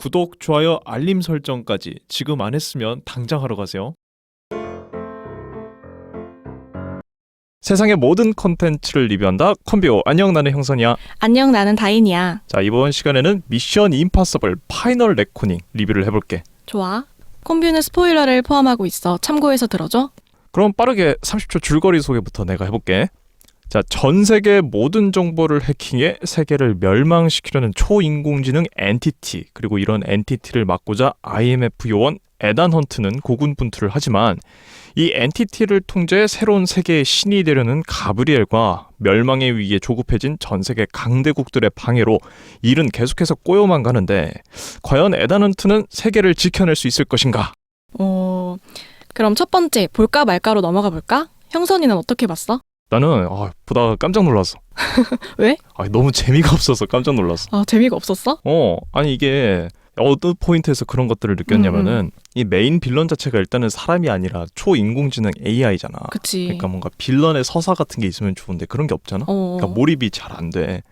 구독, 좋아요, 알림 설정까지 지금 안 했으면 당장 하러 가세요. 세상의 모든 콘텐츠를 리뷰한다. 콤비오. 안녕, 나는 형선이야. 안녕, 나는 다인이야. 자, 이번 시간에는 미션 임파서블 파이널 레코닝 리뷰를 해볼게. 좋아. 콤뷰는 스포일러를 포함하고 있어. 참고해서 들어줘. 그럼 빠르게 30초 줄거리 소개부터 내가 해볼게. 자, 전 세계 모든 정보를 해킹해 세계를 멸망시키려는 초인공지능 엔티티, 그리고 이런 엔티티를 막고자 IMF 요원 에단 헌트는 고군분투를 하지만 이 엔티티를 통제해 새로운 세계의 신이 되려는 가브리엘과 멸망의 위기에 조급해진 전 세계 강대국들의 방해로 일은 계속해서 꼬여만 가는데 과연 에단 헌트는 세계를 지켜낼 수 있을 것인가? 그럼 첫 번째 볼까 말까로 넘어가 볼까? 형선이는 어떻게 봤어? 나는 보다가 깜짝 놀랐어. 왜? 너무 재미가 없어서 깜짝 놀랐어. 재미가 없었어? 아니 이게 어느 포인트에서 그런 것들을 느꼈냐면은 이 메인 빌런 자체가 일단은 사람이 아니라 초인공지능 AI잖아. 그치. 그러니까 뭔가 빌런의 서사 같은 게 있으면 좋은데 그런 게 없잖아. 그러니까 몰입이 잘 안 돼.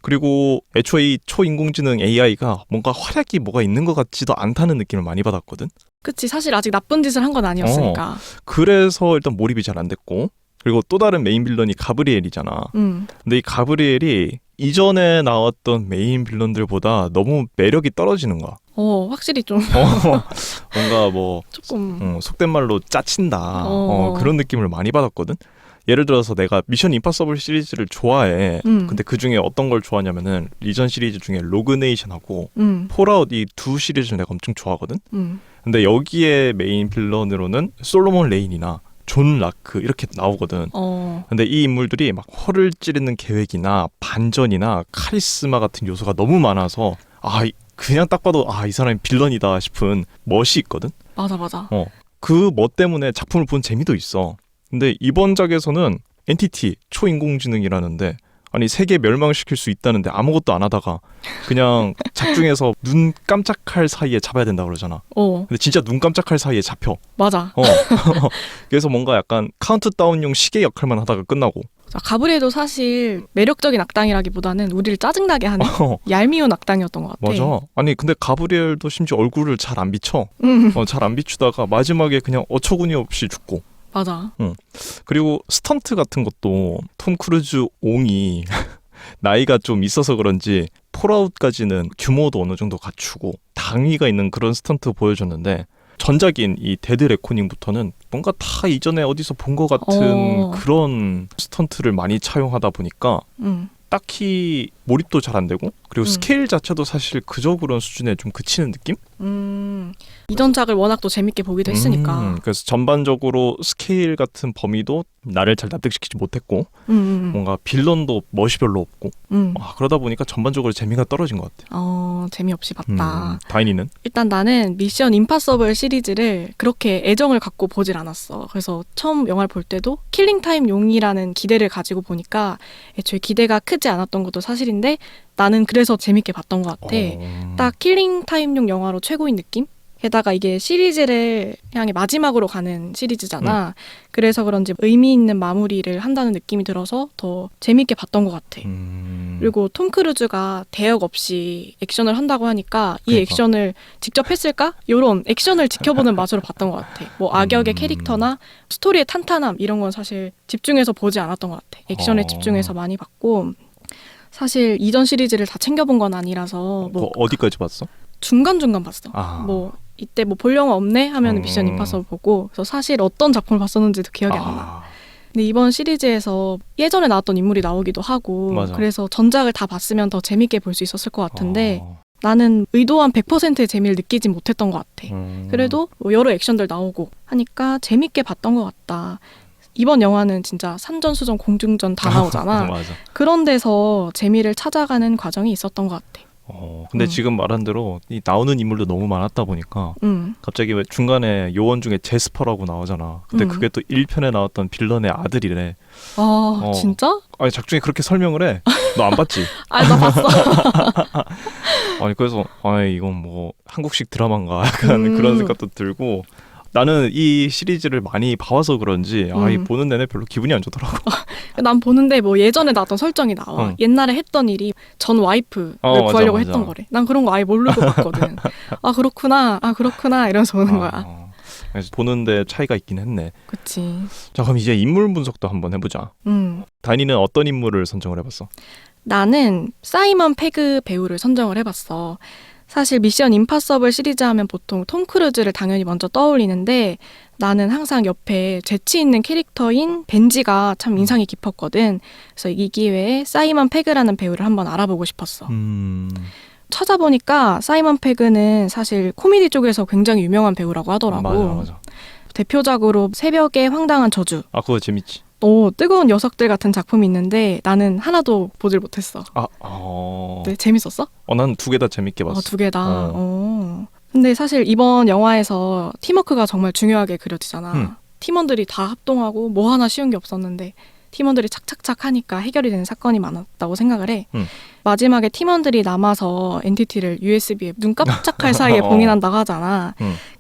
그리고 애초에 이 초인공지능 AI가 뭔가 활약이 뭐가 있는 것 같지도 않다는 느낌을 많이 받았거든. 그치. 사실 아직 나쁜 짓을 한 건 아니었으니까. 그래서 일단 몰입이 잘 안 됐고, 그리고 또 다른 메인 빌런이 가브리엘이잖아. 근데 이 가브리엘이 이전에 나왔던 메인 빌런들보다 너무 매력이 떨어지는 거야. 확실히 좀 뭔가 뭐 조금 속된 말로 짜친다. 그런 느낌을 많이 받았거든. 예를 들어서 내가 미션 임파서블 시리즈를 좋아해. 근데 그 중에 어떤 걸 좋아하냐면은 이전 시리즈 중에 로그네이션하고 폴아웃 이 두 시리즈를 내가 엄청 좋아하거든. 근데 여기에 메인 빌런으로는 솔로몬 레인이나 존 라크 이렇게 나오거든. 근데 이 인물들이 막 허를 찌르는 계획이나 반전이나 카리스마 같은 요소가 너무 많아서 그냥 딱 봐도 이 사람이 빌런이다 싶은 멋이 있거든. 맞아. 그 멋 때문에 작품을 본 재미도 있어. 근데 이번 작에서는 엔티티 초인공지능이라는데 아니 세계 멸망시킬 수 있다는데 아무것도 안 하다가 그냥 작중에서 눈 깜짝할 사이에 잡아야 된다 그러잖아. 근데 진짜 눈 깜짝할 사이에 잡혀. 맞아. 그래서 뭔가 약간 카운트다운용 시계 역할만 하다가 끝나고. 가브리엘도 사실 매력적인 악당이라기보다는 우리를 짜증나게 하는 얄미운 악당이었던 것 같아. 맞아. 아니 근데 가브리엘도 심지어 얼굴을 잘 안 비춰. 잘 안 비추다가 마지막에 그냥 어처구니 없이 죽고. 맞아. 그리고 스턴트 같은 것도 톰 크루즈 옹이 나이가 좀 있어서 그런지 폴아웃까지는 규모도 어느 정도 갖추고 당위가 있는 그런 스턴트 보여줬는데 전작인 이 데드 레코닝부터는 뭔가 다 이전에 어디서 본 것 같은 그런 스턴트를 많이 차용하다 보니까 딱히 몰입도 잘 안 되고 그리고 스케일 자체도 사실 그저 그런 수준에 좀 그치는 느낌? 이전 작을 워낙 또 재밌게 보기도 했으니까. 그래서 전반적으로 스케일 같은 범위도 나를 잘 납득시키지 못했고 뭔가 빌런도 멋이 별로 없고 그러다 보니까 전반적으로 재미가 떨어진 것 같아. 재미없이 봤다. 다인이는? 일단 나는 미션 임파서블 시리즈를 그렇게 애정을 갖고 보질 않았어. 그래서 처음 영화를 볼 때도 킬링타임 용이라는 기대를 가지고 보니까 애초에 기대가 크지 않았던 것도 사실인데 나는 그래서 재밌게 봤던 것 같아. 딱 킬링타임용 영화로 최고인 느낌? 게다가 이게 시리즈를 향해 마지막으로 가는 시리즈잖아. 그래서 그런지 의미 있는 마무리를 한다는 느낌이 들어서 더 재밌게 봤던 것 같아. 그리고 톰 크루즈가 대역 없이 액션을 한다고 하니까 이 액션을 직접 했을까? 이런 액션을 지켜보는 맛으로 봤던 것 같아. 뭐 악역의 캐릭터나 스토리의 탄탄함 이런 건 사실 집중해서 보지 않았던 것 같아. 액션에 집중해서 많이 봤고 사실 이전 시리즈를 다 챙겨본 건 아니라서 어디까지 봤어? 중간중간 봤어. 이때 볼 영화 없네 하면 미션 임파서블 보고 그래서 사실 어떤 작품을 봤었는지도 기억이 안 나. 근데 이번 시리즈에서 예전에 나왔던 인물이 나오기도 하고 맞아. 그래서 전작을 다 봤으면 더 재밌게 볼 수 있었을 것 같은데 나는 의도한 100%의 재미를 느끼진 못했던 것 같아. 그래도 여러 액션들 나오고 하니까 재밌게 봤던 것 같다. 이번 영화는 진짜 산전수전 공중전 다 나오잖아. 맞아. 그런 데서 재미를 찾아가는 과정이 있었던 것 같아. 근데 지금 말한 대로 이 나오는 인물도 너무 많았다 보니까 갑자기 왜 중간에 요원 중에 제스퍼라고 나오잖아. 근데 그게 또 1편에 나왔던 빌런의 아들이래. 진짜? 아니 작중에 그렇게 설명을 해. 너 안 봤지? 나 봤어. 아니 그래서 이건 뭐 한국식 드라마인가 약간 그런 생각도 들고 나는 이 시리즈를 많이 봐와서 그런지 이 보는 내내 별로 기분이 안 좋더라고. 난 보는데 뭐 예전에 나왔던 설정이 나와. 옛날에 했던 일이 전 와이프를 구하려고 맞아. 했던 거래. 난 그런 거 아예 모르고 봤거든. 그렇구나 이러면서 보는 거야. 그래서 보는데 차이가 있긴 했네. 그치. 자, 그럼 이제 인물 분석도 한번 해보자. 다니는 어떤 인물을 선정을 해봤어? 나는 사이먼 페그 배우를 선정을 해봤어. 사실 미션 임파서블 시리즈 하면 보통 톰 크루즈를 당연히 먼저 떠올리는데 나는 항상 옆에 재치 있는 캐릭터인 벤지가 참 인상이 깊었거든. 그래서 이 기회에 사이먼 페그라는 배우를 한번 알아보고 싶었어. 찾아보니까 사이먼 페그는 사실 코미디 쪽에서 굉장히 유명한 배우라고 하더라고. 맞아. 대표작으로 새벽의 황당한 저주. 그거 재밌지. 뜨거운 녀석들 같은 작품이 있는데 나는 하나도 보질 못했어. 네, 재밌었어? 난 두 개 다 재밌게 봤어. 두 개 다. 근데 사실 이번 영화에서 팀워크가 정말 중요하게 그려지잖아. 팀원들이 다 합동하고 뭐 하나 쉬운 게 없었는데 팀원들이 착착착 하니까 해결이 되는 사건이 많았다고 생각을 해. 마지막에 팀원들이 남아서 엔티티를 USB에 눈 깜짝할 사이에 봉인한다고 하잖아.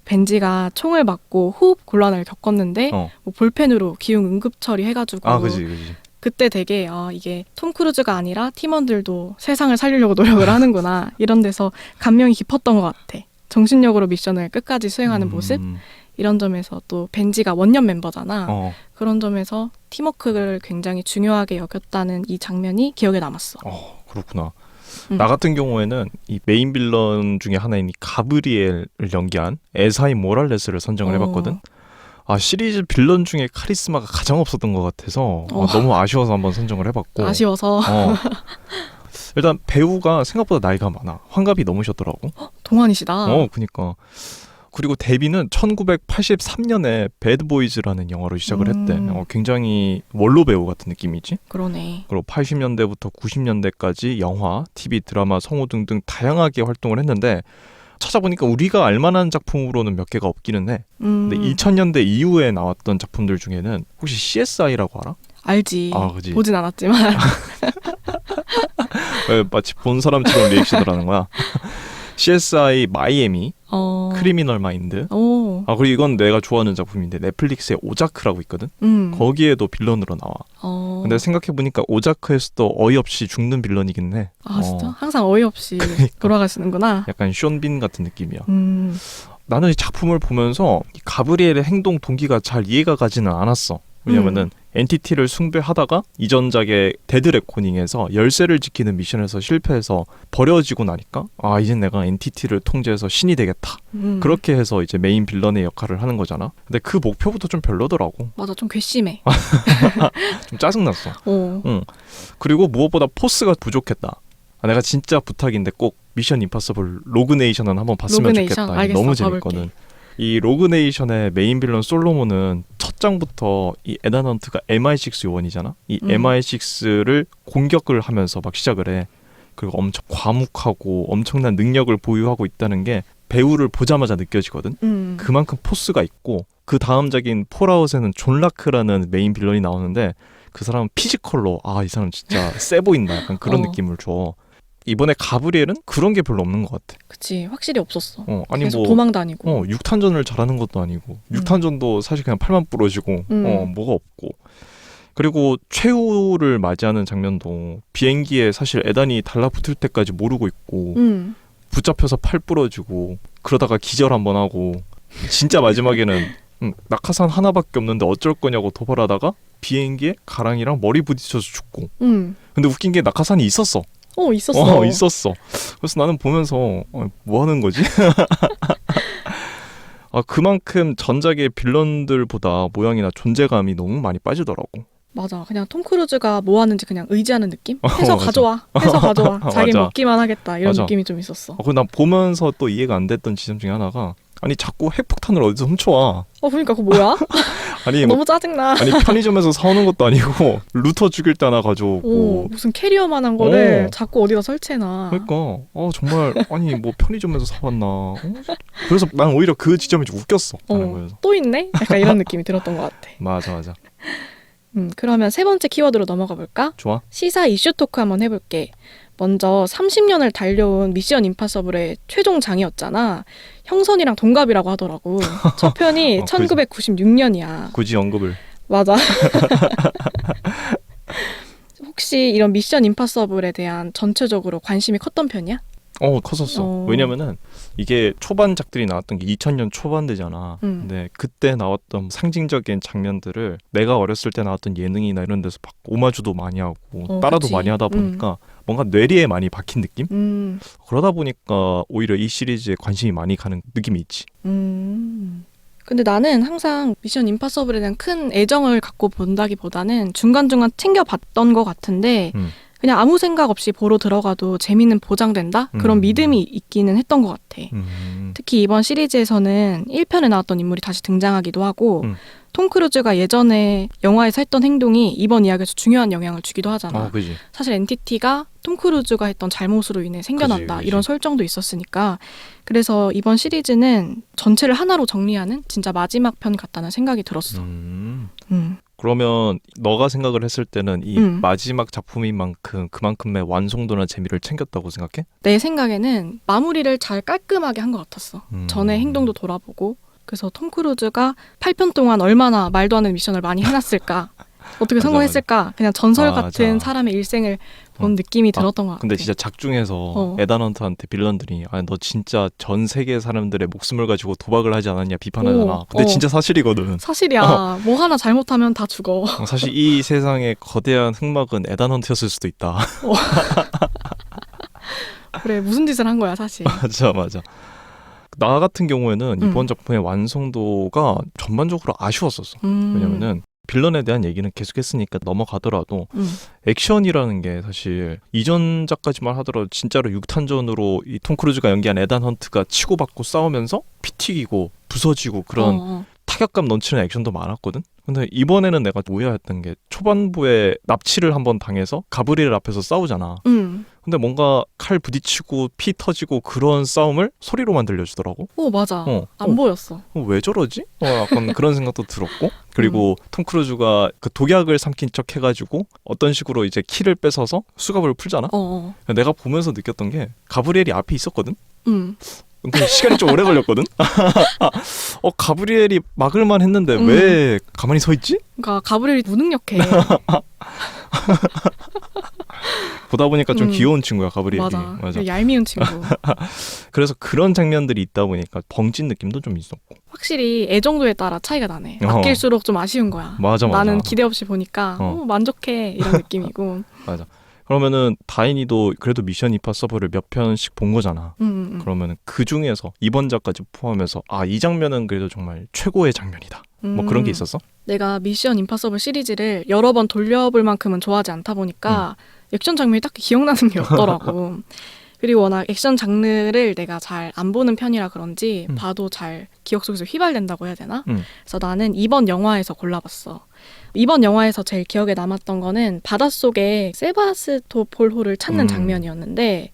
벤지가 총을 맞고 호흡 곤란을 겪었는데 뭐 볼펜으로 기흉 응급 처리해가지고 그지. 그때 되게 이게 톰 크루즈가 아니라 팀원들도 세상을 살리려고 노력을 하는구나 이런 데서 감명이 깊었던 것 같아. 정신력으로 미션을 끝까지 수행하는 모습 이런 점에서 또 벤지가 원년 멤버잖아. 그런 점에서 팀워크를 굉장히 중요하게 여겼다는 이 장면이 기억에 남았어. 그렇구나. 나 같은 경우에는 이 메인 빌런 중에 하나인 이 가브리엘을 연기한 에사이 모랄레스를 선정을 해봤거든. 시리즈 빌런 중에 카리스마가 가장 없었던 것 같아서 너무 아쉬워서 한번 선정을 해봤고. 아쉬워서? 일단 배우가 생각보다 나이가 많아. 환갑이 넘으셨더라고. 동안이시다. 그니까. 그리고 데뷔는 1983년에 배드보이즈라는 영화로 시작을 했대. 굉장히 원로 배우 같은 느낌이지. 그러네. 그리고 80년대부터 90년대까지 영화, TV, 드라마, 성우 등등 다양하게 활동을 했는데 찾아보니까 우리가 알만한 작품으로는 몇 개가 없기는 해. 근데 2000년대 이후에 나왔던 작품들 중에는 혹시 CSI라고 알아? 알지. 그치. 보진 않았지만. 왜 마치 본 사람처럼 리액션을 하는 거야. CSI 마이애미, 크리미널 마인드. 그리고 이건 내가 좋아하는 작품인데 넷플릭스에 오자크라고 있거든. 거기에도 빌런으로 나와. 근데 생각해보니까 오자크에서도 어이없이 죽는 빌런이긴 해. 진짜? 항상 어이없이 돌아가시는구나. 약간 숀빈 같은 느낌이야. 나는 이 작품을 보면서 가브리엘의 행동 동기가 잘 이해가 가지는 않았어. 왜냐면은 엔티티를 숭배하다가 이전작의 데드 레코닝에서 열쇠를 지키는 미션에서 실패해서 버려지고 나니까 이젠 내가 엔티티를 통제해서 신이 되겠다. 그렇게 해서 이제 메인 빌런의 역할을 하는 거잖아. 근데 그 목표부터 좀 별로더라고. 맞아, 좀 괘씸해. 좀 짜증났어. 그리고 무엇보다 포스가 부족했다. 내가 진짜 부탁인데 꼭 미션 임파서블 로그네이션은 한번 봤으면 좋겠다. 알겠어, 너무 재밌거든. 봐볼게. 이 로그네이션의 메인 빌런 솔로몬은 첫 장부터 이 에단 헌트가 MI6 요원이잖아. 이 MI6를 공격을 하면서 막 시작을 해. 그리고 엄청 과묵하고 엄청난 능력을 보유하고 있다는 게 배우를 보자마자 느껴지거든. 그만큼 포스가 있고 그 다음작인 폴아웃에는 존 라크라는 메인 빌런이 나오는데 그 사람은 피지컬로 이 사람 진짜 세 보인다. 약간 그런 느낌을 줘. 이번에 가브리엘은 그런 게 별로 없는 것 같아. 그치, 확실히 없었어. 아니 계속 도망 다니고. 6탄전을 잘하는 것도 아니고 6탄전도 사실 그냥 팔만 부러지고 뭐가 없고. 그리고 최후를 맞이하는 장면도 비행기에 사실 에단이 달라붙을 때까지 모르고 있고 붙잡혀서 팔 부러지고 그러다가 기절 한번 하고 진짜 마지막에는 낙하산 하나밖에 없는데 어쩔 거냐고 도발하다가 비행기에 가랑이랑 머리 부딪혀서 죽고. 근데 웃긴 게 낙하산이 있었어. 있었어. 있었어. 그래서 나는 보면서 뭐 하는 거지? 그만큼 전작의 빌런들보다 모양이나 존재감이 너무 많이 빠지더라고. 맞아. 그냥 톰 크루즈가 뭐 하는지 그냥 의지하는 느낌? 해서 맞아. 가져와. 자기 맞아. 먹기만 하겠다. 이런 맞아. 느낌이 좀 있었어. 그리고 난 보면서 또 이해가 안 됐던 지점 중에 하나가 자꾸 핵폭탄을 어디서 훔쳐와. 그러니까 그거 뭐야? 너무 짜증나. 편의점에서 사오는 것도 아니고 루터 죽일 때 하나 가져오고 무슨 캐리어만한 거를 자꾸 어디다 설치해놔. 그러니까 정말 뭐 편의점에서 사왔나. 그래서 난 오히려 그 지점이 좀 웃겼어. 또 있네? 약간 이런 느낌이 들었던 것 같아. 맞아. 그러면 세 번째 키워드로 넘어가 볼까? 좋아. 시사 이슈 토크 한번 해볼게. 먼저 30년을 달려온 미션 임파서블의 최종장이었잖아. 형선이랑 동갑이라고 하더라고. 첫 편이 1996년이야. 굳이 언급을. 맞아. 혹시 이런 미션 임파서블에 대한 전체적으로 관심이 컸던 편이야? 컸었어. 왜냐면은 이게 초반작들이 나왔던 게 2000년 초반대잖아. 근데 그때 나왔던 상징적인 장면들을 내가 어렸을 때 나왔던 예능이나 이런 데서 막 오마주도 많이 하고 따라도 그치. 많이 하다 보니까 뭔가 뇌리에 많이 박힌 느낌? 그러다 보니까 오히려 이 시리즈에 관심이 많이 가는 느낌이 있지. 근데 나는 항상 미션 임파서블에 대한 큰 애정을 갖고 본다기보다는 중간중간 챙겨봤던 것 같은데 그냥 아무 생각 없이 보러 들어가도 재미는 보장된다? 그런 믿음이 있기는 했던 것 같아. 특히 이번 시리즈에서는 1편에 나왔던 인물이 다시 등장하기도 하고 톰 크루즈가 예전에 영화에서 했던 행동이 이번 이야기에서 중요한 영향을 주기도 하잖아. 그지. 사실 엔티티가 톰 크루즈가 했던 잘못으로 인해 생겨난다. 그지. 이런 설정도 있었으니까. 그래서 이번 시리즈는 전체를 하나로 정리하는 진짜 마지막 편 같다는 생각이 들었어. 그러면 너가 생각을 했을 때는 이 마지막 작품인 만큼 그만큼의 완성도나 재미를 챙겼다고 생각해? 내 생각에는 마무리를 잘 깔끔하게 한 것 같았어. 전에 행동도 돌아보고. 그래서 톰 크루즈가 8편 동안 얼마나 말도 안 되는 미션을 많이 해놨을까. 어떻게 성공했을까. 그냥 전설 같은 사람의 일생을 본 느낌이 들었던 것 같아. 근데 진짜 작중에서 에단 헌트한테 빌런들이 너 진짜 전 세계 사람들의 목숨을 가지고 도박을 하지 않았냐 비판하잖아. 근데 진짜 사실이거든. 사실이야. 뭐 하나 잘못하면 다 죽어. 사실 이 세상의 거대한 흑막은 에단 헌트였을 수도 있다. 그래, 무슨 짓을 한 거야 사실. 맞아. 나 같은 경우에는 이번 작품의 완성도가 전반적으로 아쉬웠었어. 왜냐면은 빌런에 대한 얘기는 계속했으니까 넘어가더라도 액션이라는 게 사실 이전작까지만 하더라도 진짜로 육탄전으로 이 톰 크루즈가 연기한 에단 헌트가 치고받고 싸우면서 피 튀기고 부서지고 그런 타격감 넘치는 액션도 많았거든. 근데 이번에는 내가 오해했던 게 초반부에 납치를 한번 당해서 가브리엘 앞에서 싸우잖아. 근데 뭔가 칼 부딪히고 피 터지고 그런 싸움을 소리로만 들려주더라고. 맞아. 안 보였어. 왜 저러지? 약간 그런 생각도 들었고. 그리고 톰 크루즈가 그 독약을 삼킨 척 해가지고 어떤 식으로 이제 키를 뺏어서 수갑을 풀잖아. 내가 보면서 느꼈던 게 가브리엘이 앞에 있었거든. 근데 시간이 좀 오래 걸렸거든. 가브리엘이 막을만 했는데 왜 가만히 서 있지? 그러니까 가브리엘이 무능력해. 보다 보니까 좀 귀여운 친구야, 가브리엘이. 맞아. 얄미운 친구. 그래서 그런 장면들이 있다 보니까 벙찐 느낌도 좀 있었고. 확실히 애정도에 따라 차이가 나네. 아낄수록 좀 아쉬운 거야. 맞아. 나는 기대 없이 보니까 만족해 이런 느낌이고. 맞아. 그러면은 다인이도 그래도 미션 임파서블을 몇 편씩 본 거잖아. 그러면은 그 중에서 이번 작까지 포함해서 이 장면은 그래도 정말 최고의 장면이다. 뭐 그런 게 있었어? 내가 미션 임파서블 시리즈를 여러 번 돌려볼 만큼은 좋아하지 않다 보니까 액션 장면이 딱히 기억나는 게 없더라고. 그리고 워낙 액션 장르를 내가 잘 안 보는 편이라 그런지 봐도 잘 기억 속에서 휘발된다고 해야 되나? 그래서 나는 이번 영화에서 골라봤어. 이번 영화에서 제일 기억에 남았던 거는 바닷속에 세바스토폴호를 찾는 장면이었는데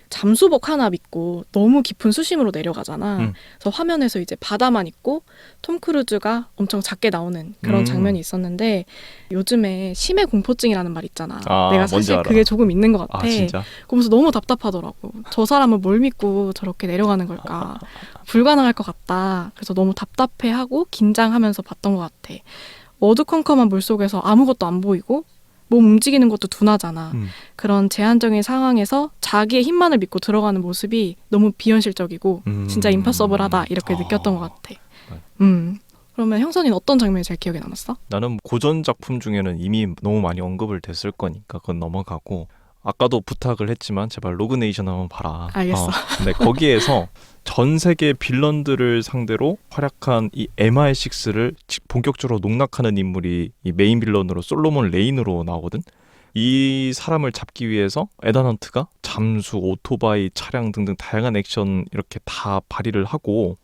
잠수복 하나 입고 너무 깊은 수심으로 내려가잖아. 그래서 화면에서 이제 바다만 있고 톰 크루즈가 엄청 작게 나오는 그런 장면이 있었는데 요즘에 심해 공포증이라는 말 있잖아. 내가 사실 그게 조금 있는 것 같아. 진짜? 그러면서 너무 답답하더라고. 저 사람은 뭘 믿고 저렇게 내려가는 걸까. 불가능할 것 같다. 그래서 너무 답답해하고 긴장하면서 봤던 것 같아. 어두컴컴한 물속에서 아무것도 안 보이고 몸 움직이는 것도 둔하잖아. 그런 제한적인 상황에서 자기의 힘만을 믿고 들어가는 모습이 너무 비현실적이고 진짜 임파서블하다 이렇게 느꼈던 것 같아. 그러면 형선이는 어떤 장면이 제일 기억에 남았어? 나는 고전 작품 중에는 이미 너무 많이 언급을 됐을 거니까 그건 넘어가고 아까도 부탁을 했지만 제발 로그네이션 한번 봐라. 알겠어. 근데 거기에서 전 세계 빌런들을 상대로 활약한 이 MI6를 본격적으로 농락하는 인물이 이 메인 빌런으로 솔로몬 레인으로 나오거든. 이 사람을 잡기 위해서 에단 헌트가 잠수, 오토바이, 차량 등등 다양한 액션 이렇게 다 발휘를 하고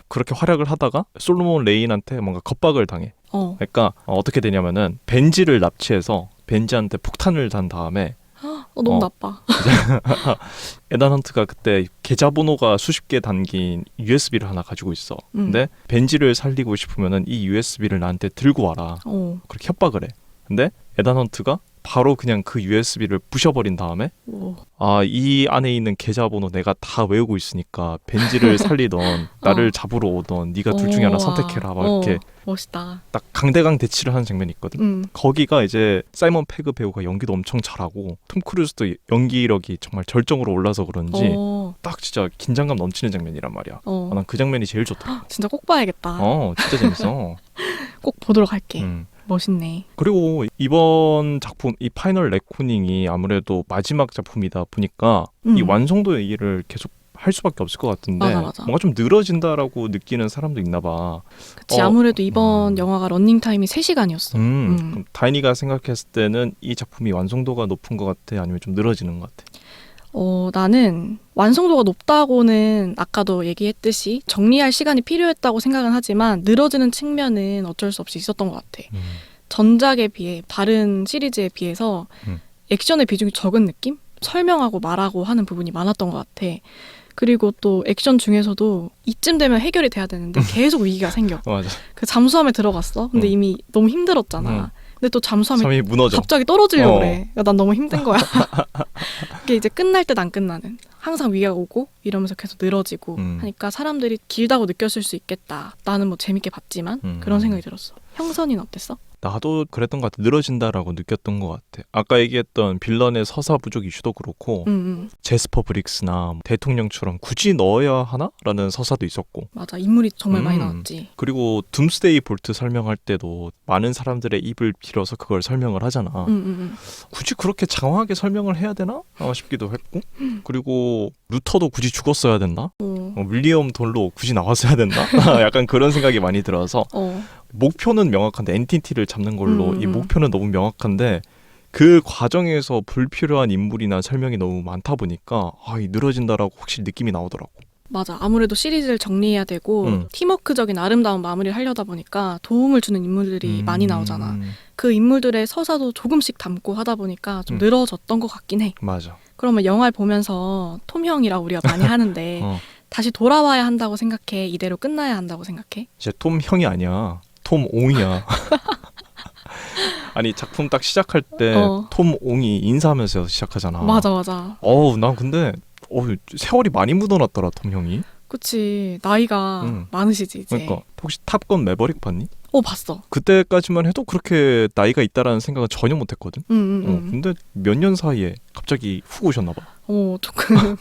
그렇게 활약을 하다가 솔로몬 레인한테 뭔가 겁박을 당해. 그러니까 어떻게 되냐면은 벤지를 납치해서 벤지한테 폭탄을 단 다음에 너무 나빠. 에단 헌트가 그때 계좌번호가 수십 개 담긴 USB를 하나 가지고 있어. 근데 벤지를 살리고 싶으면은 이 USB를 나한테 들고 와라. 그렇게 협박을 해. 근데 에단 헌트가 바로 그냥 그 USB를 부셔버린 다음에 이 안에 있는 계좌번호 내가 다 외우고 있으니까 벤지를 살리던 나를 잡으러 오던 네가 둘 중에 하나 선택해라 막 이렇게 멋있다. 딱 강대강 대치를 하는 장면이 있거든. 거기가 이제 사이먼 페그 배우가 연기도 엄청 잘하고 톰 크루즈도 연기력이 정말 절정으로 올라서 그런지 딱 진짜 긴장감 넘치는 장면이란 말이야. 난 그 장면이 제일 좋더라. 진짜 꼭 봐야겠다. 진짜 재밌어. 꼭 보도록 할게. 멋있네. 그리고 이번 작품 이 파이널 레코닝이 아무래도 마지막 작품이다 보니까 이 완성도 얘기를 계속 할 수밖에 없을 것 같은데 맞아. 뭔가 좀 늘어진다라고 느끼는 사람도 있나 봐. 그치 아무래도 이번 영화가 런닝타임이 3시간이었어. 그럼 다인이가 생각했을 때는 이 작품이 완성도가 높은 것 같아? 아니면 좀 늘어지는 것 같아? 나는 완성도가 높다고는 아까도 얘기했듯이 정리할 시간이 필요했다고 생각은 하지만 늘어지는 측면은 어쩔 수 없이 있었던 것 같아. 전작에 비해 다른 시리즈에 비해서 액션의 비중이 적은 느낌? 설명하고 말하고 하는 부분이 많았던 것 같아. 그리고 또 액션 중에서도 이쯤 되면 해결이 돼야 되는데 계속 위기가 생겨. 맞아. 그 잠수함에 들어갔어. 근데 이미 너무 힘들었잖아. 근데 또 잠수함이 무너져. 갑자기 떨어지려고 그래. 난 너무 힘든 거야. 그게 이제 끝날 듯 안 끝나는. 항상 위기가 오고 이러면서 계속 늘어지고 하니까 사람들이 길다고 느꼈을 수 있겠다. 나는 뭐 재밌게 봤지만 그런 생각이 들었어. 형선이는 어땠어? 나도 그랬던 것 같아. 늘어진다라고 느꼈던 것 같아. 아까 얘기했던 빌런의 서사 부족 이슈도 그렇고 제스퍼 브릭스나 대통령처럼 굳이 넣어야 하나? 라는 서사도 있었고. 맞아. 인물이 정말 많이 나왔지. 그리고 둠스데이 볼트 설명할 때도 많은 사람들의 입을 빌어서 그걸 설명을 하잖아. 굳이 그렇게 장황하게 설명을 해야 되나? 싶기도 했고. 그리고 루터도 굳이 죽었어야 됐나? 윌리엄 돌로 굳이 나왔어야 됐나? 약간 그런 생각이 많이 들어서 목표는 명확한데 엔티티를 잡는 걸로 이 목표는 너무 명확한데 그 과정에서 불필요한 인물이나 설명이 너무 많다 보니까 이 늘어진다라고 확실히 느낌이 나오더라고. 맞아. 아무래도 시리즈를 정리해야 되고 팀워크적인 아름다운 마무리를 하려다 보니까 도움을 주는 인물들이 많이 나오잖아. 그 인물들의 서사도 조금씩 담고 하다 보니까 좀 늘어졌던 것 같긴 해. 맞아. 그러면 영화를 보면서 톰 형이라고 우리가 많이 하는데 다시 돌아와야 한다고 생각해? 이대로 끝나야 한다고 생각해? 이제 톰 형이 아니야. 톰 옹이야. 아니 작품 딱 시작할 때 톰 옹이 인사하면서 시작하잖아. 맞아. 난 근데 세월이 많이 묻어났더라 톰 형이. 그치. 나이가 많으시지 이제. 그러니까 혹시 탑건 매버릭 봤니? 봤어. 그때까지만 해도 그렇게 나이가 있다라는 생각은 전혀 못했거든. 근데 몇 년 사이에 갑자기 훅 오셨나 봐. 조금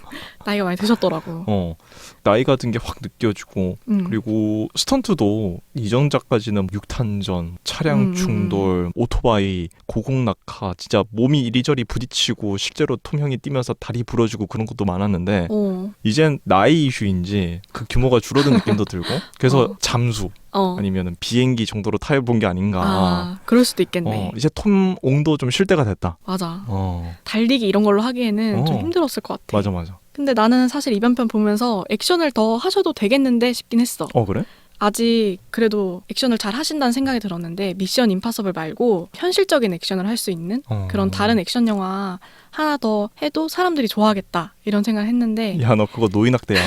나이가 많이 드셨더라고. 나이가 든 게 확 느껴지고 그리고 스턴트도 이전작까지는 육탄전, 차량 충돌, 오토바이, 고공낙하 진짜 몸이 이리저리 부딪히고 실제로 톰 형이 뛰면서 다리 부러지고 그런 것도 많았는데 이젠 나이 이슈인지 그 규모가 줄어든 느낌도 들고 그래서 잠수 아니면 비행기 정도로 타해본 게 아닌가. 그럴 수도 있겠네. 이제 톰 옹도 좀 쉴 때가 됐다. 맞아. 달리기 이런 걸로 하기에는 좀 힘들었을 것 같아. 맞아. 근데 나는 사실 이번 편 보면서 액션을 더 하셔도 되겠는데 싶긴 했어. 그래? 아직 그래도 액션을 잘 하신다는 생각이 들었는데 미션 임파서블 말고 현실적인 액션을 할 수 있는 그런 다른 액션 영화 하나 더 해도 사람들이 좋아하겠다 이런 생각을 했는데 야, 너 그거 노인학대야.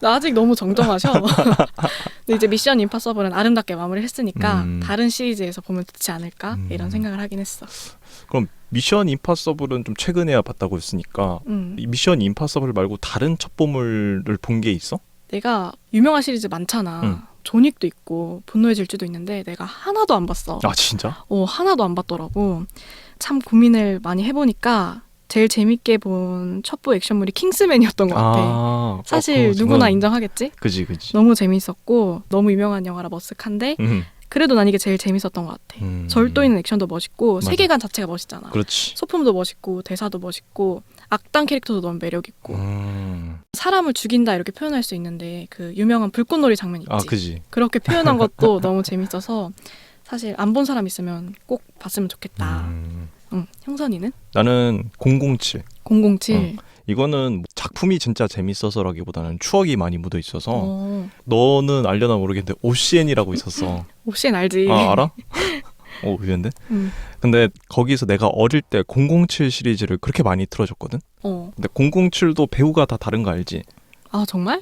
나 아직 너무 정정하셔. 근데 이제 미션 임파서블은 아름답게 마무리를 했으니까 다른 시리즈에서 보면 좋지 않을까 이런 생각을 하긴 했어. 그럼 미션 임파서블은 좀 최근에야 봤다고 했으니까 이 미션 임파서블 말고 다른 첩보물을 본 게 있어? 내가 유명한 시리즈 많잖아. 존윅도 있고 분노의 질주도 있는데 내가 하나도 안 봤어. 아 진짜? 하나도 안 봤더라고. 참 고민을 많이 해보니까 제일 재밌게 본 첩보 액션물이 킹스맨이었던 것 같아. 사실 누구나 인정하겠지? 그지. 너무 재밌었고 너무 유명한 영화라 머쓱한데 그래도 난 이게 제일 재밌었던 것 같아. 절도 있는 액션도 멋있고 맞아. 세계관 자체가 멋있잖아. 그렇지. 소품도 멋있고 대사도 멋있고 악당 캐릭터도 너무 매력있고 사람을 죽인다 이렇게 표현할 수 있는데 그 유명한 불꽃놀이 장면 있지. 그지. 그렇게 표현한 것도 너무 재밌어서 사실 안 본 사람 있으면 꼭 봤으면 좋겠다. 형선이는? 나는 007. 007. 이거는 작품이 진짜 재밌어서라기보다는 추억이 많이 묻어 있어서 너는 알려나 모르겠는데 OCN이라고 있었어. OCN 알지. 알아? 의외인데? 근데 거기서 내가 어릴 때 007 시리즈를 그렇게 많이 틀어줬거든? 근데 007도 배우가 다 다른 거 알지? 아 정말?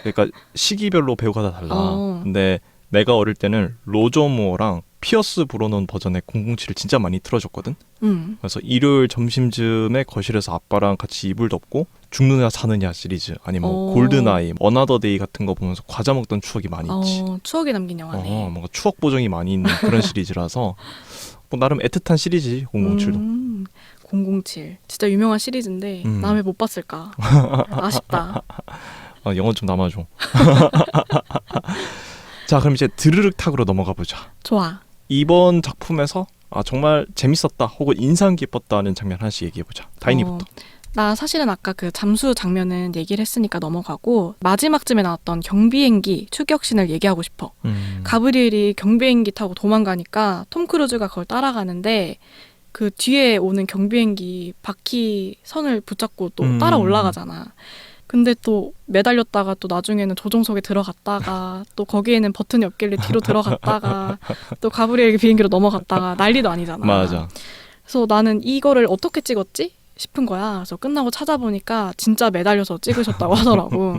그러니까 시기별로 배우가 다 달라. 근데 내가 어릴 때는 로저 무어랑 피어스 브로넌 버전의 007을 진짜 많이 틀어줬거든. 그래서 일요일 점심쯤에 거실에서 아빠랑 같이 이불 덮고 죽느냐 사느냐 시리즈 아니면 뭐 골든아이, 어나더 데이 같은 거 보면서 과자 먹던 추억이 많이 있지. 추억에 남긴 영화네. 뭔가 추억 보정이 많이 있는 그런 시리즈라서 뭐 나름 애틋한 시리즈 007도. 007 진짜 유명한 시리즈인데 나 왜 못 봤을까? 아쉽다. 영어 좀 남아줘. 자, 그럼 이제 드르륵 탁으로 넘어가 보자. 좋아. 이번 작품에서 정말 재밌었다 혹은 인상 깊었다는 장면 하나씩 얘기해보자. 다인이부터. 나 사실은 아까 그 잠수 장면은 얘기를 했으니까 넘어가고 마지막쯤에 나왔던 경비행기 추격신을 얘기하고 싶어. 가브리엘이 경비행기 타고 도망가니까 톰 크루즈가 그걸 따라가는데 그 뒤에 오는 경비행기 바퀴 선을 붙잡고 또 따라 올라가잖아. 근데 또 매달렸다가 또 나중에는 조종석에 들어갔다가 또 거기에는 버튼이 없길래 뒤로 들어갔다가 또 가브리엘 비행기로 넘어갔다가 난리도 아니잖아. 맞아. 그래서 나는 이거를 어떻게 찍었지? 싶은 거야. 그래서 끝나고 찾아보니까 진짜 매달려서 찍으셨다고 하더라고.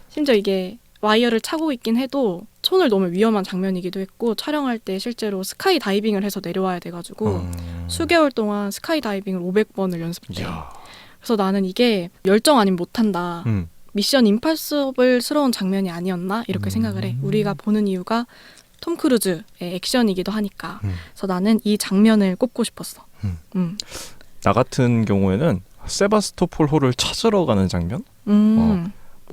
심지어 이게 와이어를 차고 있긴 해도 손을 놓으면 위험한 장면이기도 했고 촬영할 때 실제로 스카이 다이빙을 해서 내려와야 돼가지고 수개월 동안 스카이 다이빙을 500번을 연습해. 그래서 나는 이게 열정 아니면 못한다. 미션 임파서블스러운 장면이 아니었나? 이렇게 생각을 해. 우리가 보는 이유가 톰 크루즈의 액션이기도 하니까. 그래서 나는 이 장면을 꼽고 싶었어. 나 같은 경우에는 세바스토폴 호를 찾으러 가는 장면?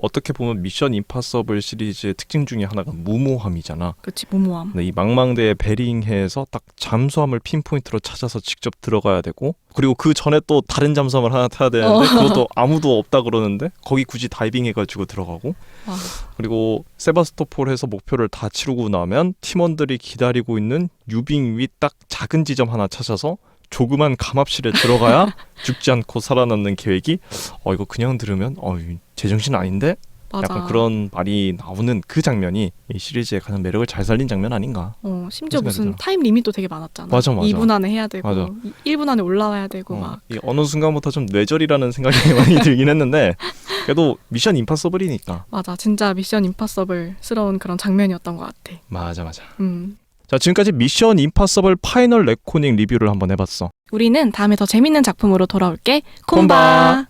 어떻게 보면 미션 임파서블 시리즈의 특징 중에 하나가 무모함이잖아. 그렇지, 무모함. 근데 이 망망대해 베링해에서 딱 잠수함을 핀포인트로 찾아서 직접 들어가야 되고 그리고 그 전에 또 다른 잠수함을 하나 타야 되는데 그것도 아무도 없다 그러는데 거기 굳이 다이빙해가지고 들어가고 그리고 세바스토폴에서 목표를 다 치르고 나면 팀원들이 기다리고 있는 유빙 위 딱 작은 지점 하나 찾아서 조그만 감압실에 들어가야 죽지 않고 살아남는 계획이 이거 그냥 들으면 제정신 아닌데? 맞아. 약간 그런 말이 나오는 그 장면이 이 시리즈의 가장 매력을 잘 살린 장면 아닌가. 심지어 무슨 타임 리밋도 되게 많았잖아. 맞아. 2분 안에 해야 되고 맞아. 1분 안에 올라와야 되고 막. 어느 순간부터 좀 뇌절이라는 생각이 많이 들긴 했는데 그래도 미션 임파서블이니까. 맞아. 진짜 미션 임파서블스러운 그런 장면이었던 것 같아. 맞아. 자, 지금까지 미션 임파서블 파이널 레코닝 리뷰를 한번 해봤어. 우리는 다음에 더 재밌는 작품으로 돌아올게. 콤바.